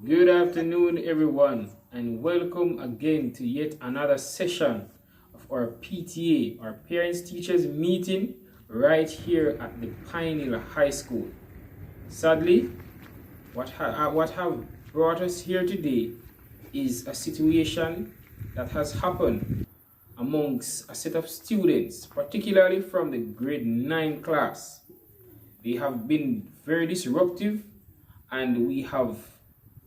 Good afternoon, everyone, and welcome again to yet another session of our PTA, our Parents Teachers Meeting, right here at the Pioneer High School. Sadly, what have brought us here today is a situation that has happened amongst a set of students, particularly from the grade 9 class. They have been very disruptive, and we have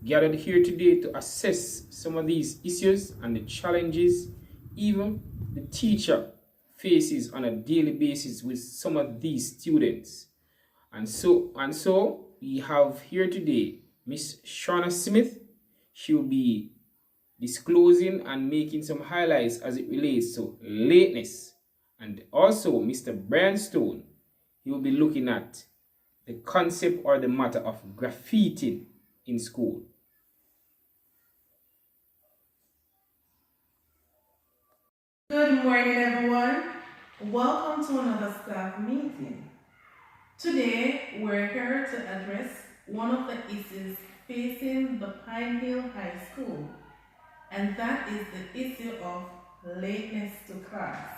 gathered here today to assess some of these issues and the challenges even the teacher faces on a daily basis with some of these students. And so we have here today Miss Shauna Smith. She will be disclosing and making some highlights as it relates to lateness. And also Mr. Brian Stone, he will be looking at the concept or the matter of graffiti in school. Good morning, everyone. Welcome to another staff meeting. Today, we're here to address one of the issues facing the Pine Hill High School, and that is the issue of lateness to class.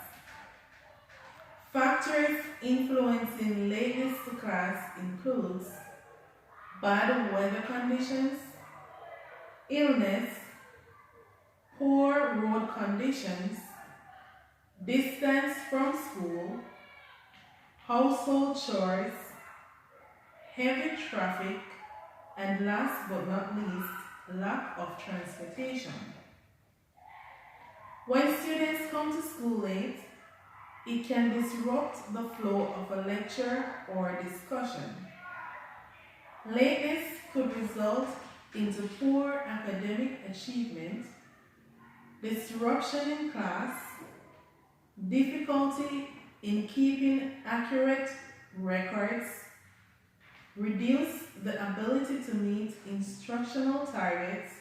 Factors influencing lateness to class includes bad weather conditions, illness, poor road conditions, distance from school, household chores, heavy traffic, and last but not least, lack of transportation. When students come to school late, it can disrupt the flow of a lecture or discussion. Lateness could result into poor academic achievement, disruption in class, difficulty in keeping accurate records, reduce the ability to meet instructional targets,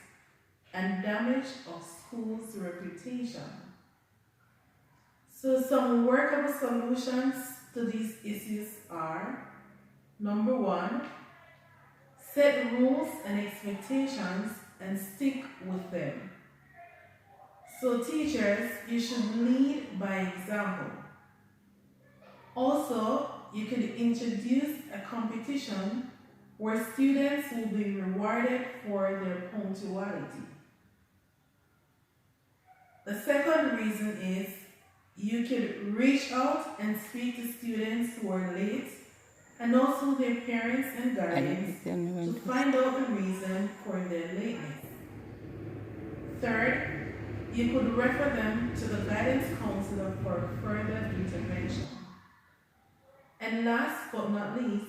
and damage of school's reputation. So some workable solutions to these issues are: number one, set rules and expectations and stick with them. So teachers, you should lead by example. Also, you could introduce a competition where students will be rewarded for their punctuality. The second reason is you could reach out and speak to students who are late and also their parents and guardians to find out the reason for their lateness. Third, you could refer them to the guidance counselor for further intervention. And last but not least,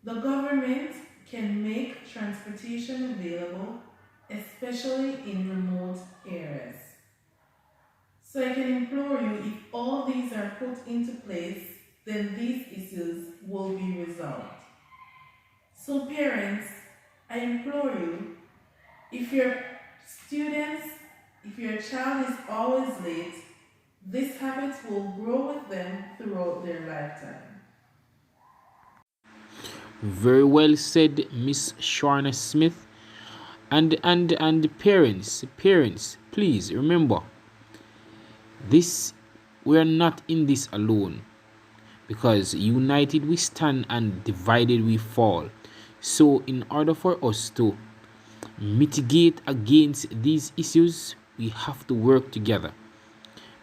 the government can make transportation available, especially in remote areas. So I can implore you, if all these are put into place, then these issues will be resolved. So parents, I implore you, if your students, if your child is always late, this habit will grow with them throughout their lifetime. Very well said, Miss Shauna Smith. And parents, please remember, this we are not in this alone, because united we stand and divided we fall. So in order for us to mitigate against these issues, we have to work together.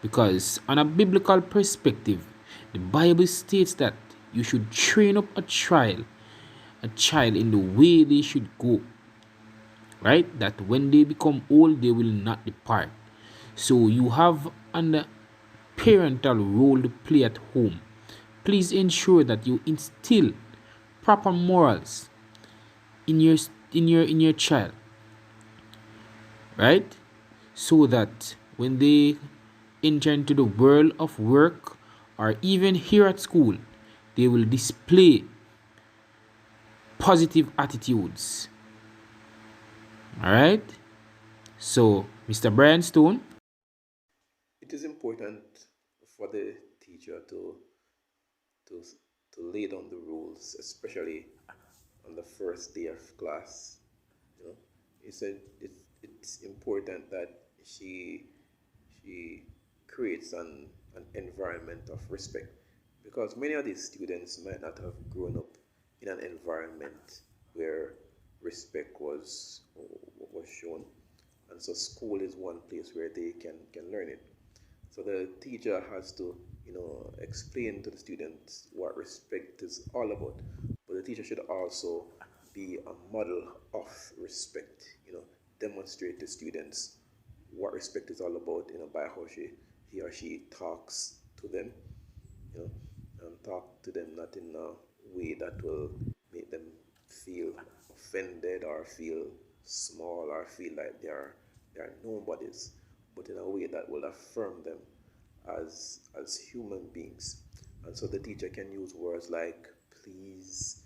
Because on a biblical perspective, the Bible states that you should train up a child in the way they should go, right? That when they become old, they will not depart. So you have a parental role to play at home. Please ensure that you instill proper morals in your child, right? So that when they enter into the world of work or even here at school, they will display positive attitudes. All right. So, Mr. Brian Stone. It is important for the teacher to to lay down the rules, especially on the first day of class. You know, it's important that she she creates an environment of respect, because many of these students might not have grown up in an environment where respect was shown, and so school is one place where they can learn it. So the teacher has to, explain to the students what respect is all about. But the teacher should also be a model of respect, demonstrate to students what respect is all about, by how he or she talks to them, you know, and talk to them not in a way that will make them feel offended or feel small or feel like they are nobodies, but in a way that will affirm them as human beings. And so the teacher can use words like please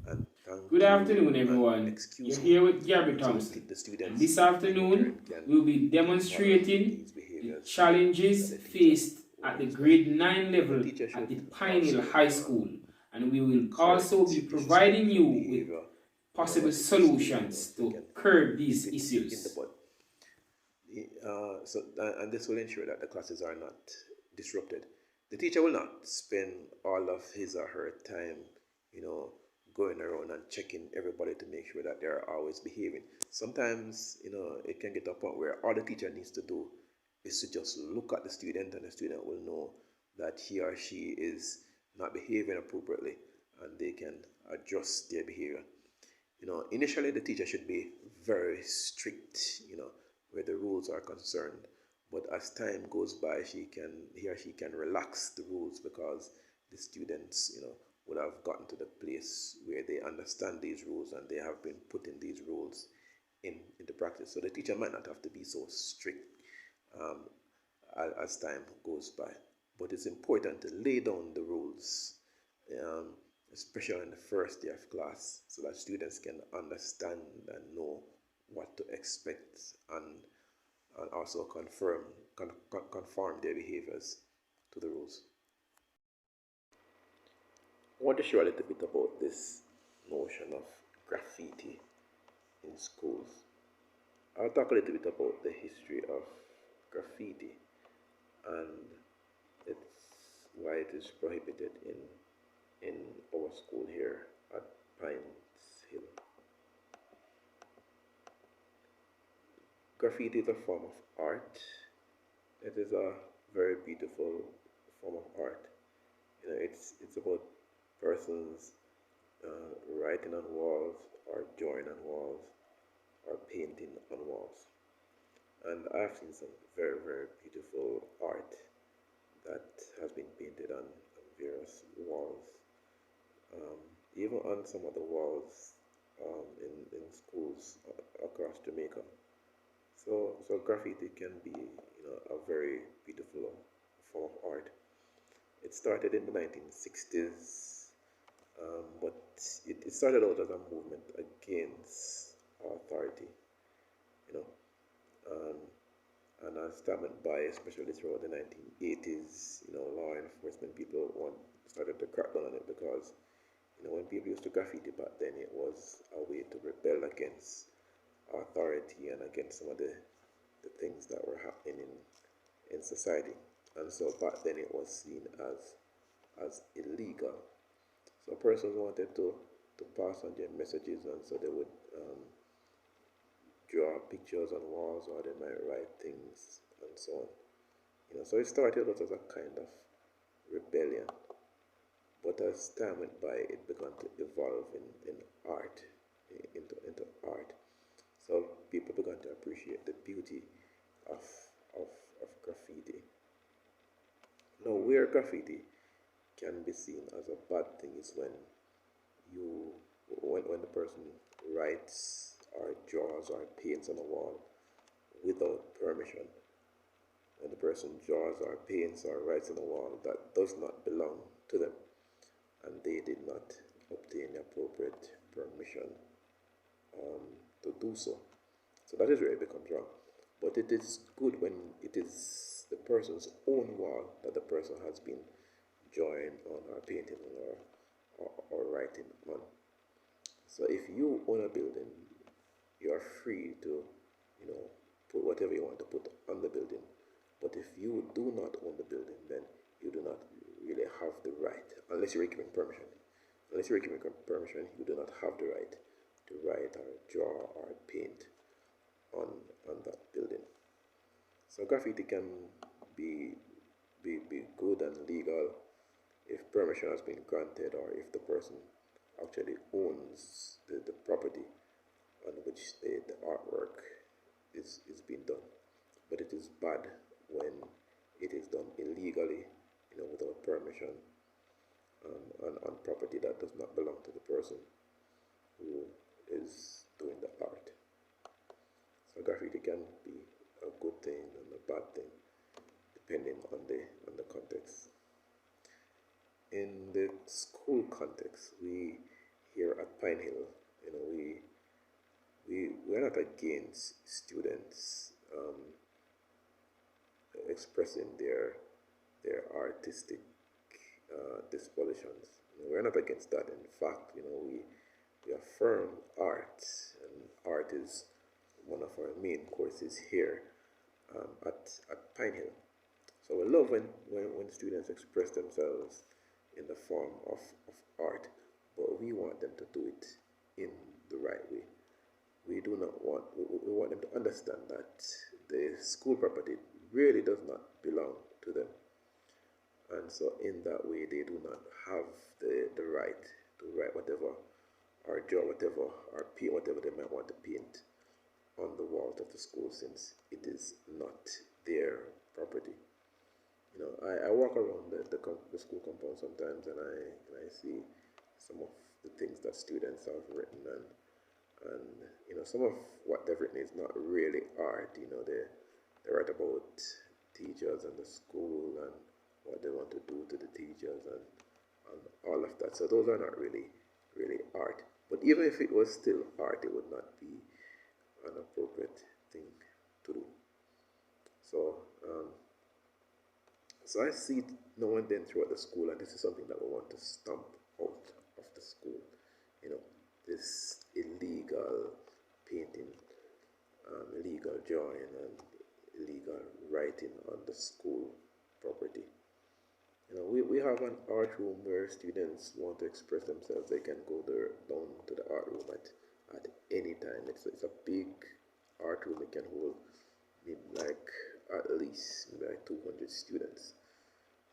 and thank Good you afternoon, and everyone. excuse You're me. here with Gabby So Thompson. the And students this in turn afternoon, can we'll be model demonstrating these the behaviors challenges that the teacher faced will at the expect. grade 9 The level teacher at the should Pine Hill also High School. And we will also be correct providing you disrespectful with behavior possible whenever it is needed, solutions so we to can curb these nip it in the issues. bud. And this will ensure that the classes are not disrupted. The teacher will not spend all of his or her time, you know, going around and checking everybody to make sure that they're always behaving. Sometimes, it can get to a point where all the teacher needs to do is to just look at the student, and the student will know that he or she is not behaving appropriately, and they can adjust their behavior. Initially the teacher should be very strict, where the rules are concerned. But as time goes by, he or she can relax the rules, because the students, would have gotten to the place where they understand these rules and they have been putting these rules into practice. So the teacher might not have to be so strict um, as time goes by. But it's important to lay down the rules, um, especially in the first day of class, so that students can understand and know what to expect, and also conform their behaviors to the rules. I want to share a little bit about this notion of graffiti in schools. I'll talk a little bit about the history of graffiti and it's why it is prohibited in our school here at Pines Hill. Graffiti is a form of art. It is a very beautiful form of art. It's about persons writing on walls, or drawing on walls, or painting on walls. And I've seen some very, very beautiful art that has been painted on various walls. Um, Even on some of the walls in schools across Jamaica. So graffiti can be, a very beautiful form of art. It started in the 1960s, but it started out as a movement against authority, you know, um, and as time went by, especially throughout the 1980s, law enforcement people started to crack down on it, because when people used to graffiti back then, it was a way to rebel against authority and against some of the things that were happening in society. And so back then it was seen as illegal. So persons wanted to pass on their messages, and so they would draw pictures on walls, or they might write things and so on. So it started out as a kind of rebellion. But as time went by, it began to evolve in art, into art. So people began to appreciate the beauty of, of graffiti. Now, where graffiti can be seen as a bad thing is you when the person writes or draws or paints on a wall without permission. When the person draws or paints or writes on a wall that does not belong to them, and they did not obtain the appropriate permission to do so. So that is where it becomes wrong. But it is good when it is the person's own wall that the person has been drawing on, or painting on, or writing on. So if you own a building, you are free to, put whatever you want to put on the building. But if you do not own the building, then you do not really have the right, unless you're given permission. Unless you're given permission, you do not have the right to write or draw or paint on that building. So graffiti can be good and legal if permission has been granted or if the person actually owns the property on which the artwork is being done. But it is bad when it is done illegally, without permission, on property that does not belong to the person who is doing the art. So graffiti can be a good thing and a bad thing depending on the context. In the school context, we here at Pine Hill, we're not against students expressing their artistic dispositions. We're not against that. In fact, we affirm art, and art is one of our main courses here at Pine Hill. So we love when students express themselves in the form of art, but we want them to do it in the right way. We do not want, we want them to understand that the school property really does not belong to them. And so in that way, they do not have the right to write whatever, or draw whatever, or paint whatever they might want to paint on the walls of the school, since it is not their property. I walk around the school compound sometimes, and I see some of the things that students have written, and some of what they've written is not really art. They write about teachers and the school and what they want to do to the teachers and all of that. So those are not really art. But even if it was still art, it would not be an appropriate thing to do. So I see it now and then throughout the school, and this is something that we want to stamp out of the school. This illegal painting, illegal drawing, and illegal writing on the school property. We have an art room where students want to express themselves. They can go down to the art room at any time. It's a big art room. It can hold at least 200 students.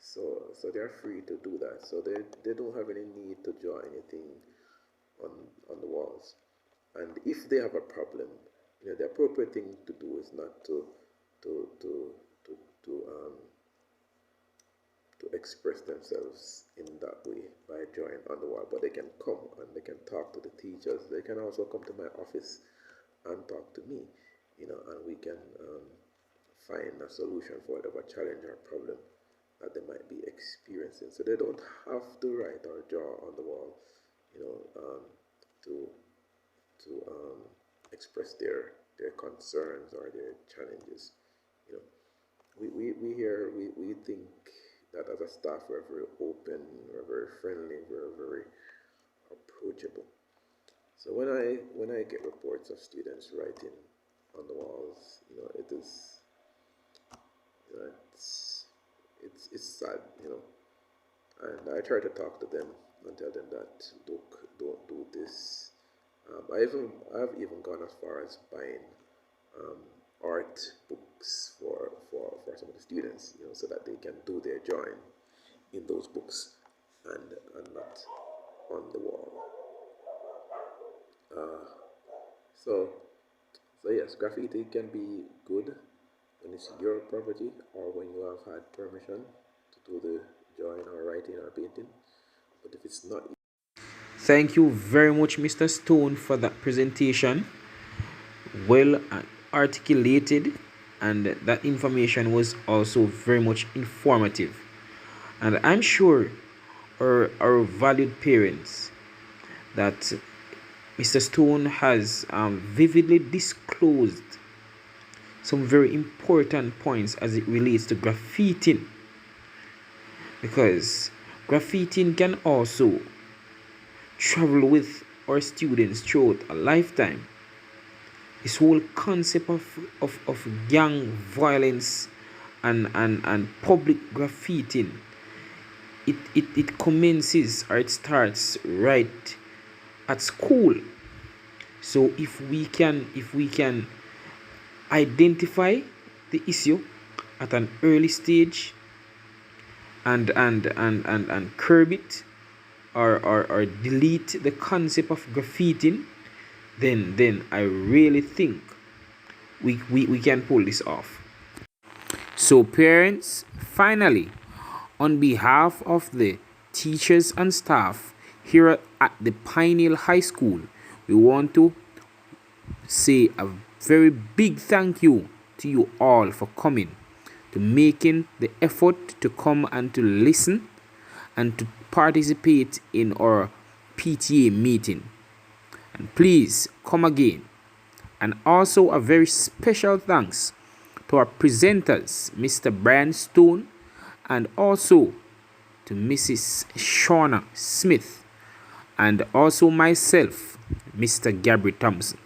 So they're free to do that. So they don't have any need to draw anything on the walls. And if they have a problem, the appropriate thing to do is not to express themselves in that way by drawing on the wall, but they can come and they can talk to the teachers. They can also come to my office and talk to me, and we can find a solution for whatever challenge or problem that they might be experiencing. So they don't have to write or draw on the wall, to express their concerns or their challenges. We think that as a staff we're very open, we're very friendly, we're very approachable. So when I get reports of students writing on the walls, it is it's sad, and I try to talk to them and tell them that look, don't do this. I've even gone as far as buying art books for some of the students, so that they can do their drawing in those books and not on the wall. So yes, graffiti can be good when it's your property or when you have had permission to do the drawing or writing or painting. But if it's not, Thank you very much, Mr. Stone, for that presentation. Well articulated, and that information was also very much informative. And I'm sure our valued parents that Mr. Stone has vividly disclosed some very important points as it relates to graffitiing, because graffitiing can also travel with our students throughout a lifetime. this whole concept of gang violence and public graffiti, it commences or it starts right at school. So if we can identify the issue at an early stage and curb it, or delete the concept of graffiti, then I really think we can pull this off. So parents, finally, on behalf of the teachers and staff here at the Pioneer High School, we want to say a very big thank you to you all for coming, to making the effort to come and to listen and to participate in our PTA meeting. And please come again. And also a very special thanks to our presenters, Mr. Brian Stone, and also to Mrs. Shauna Smith, and also myself, Mr. Gabby Thompson.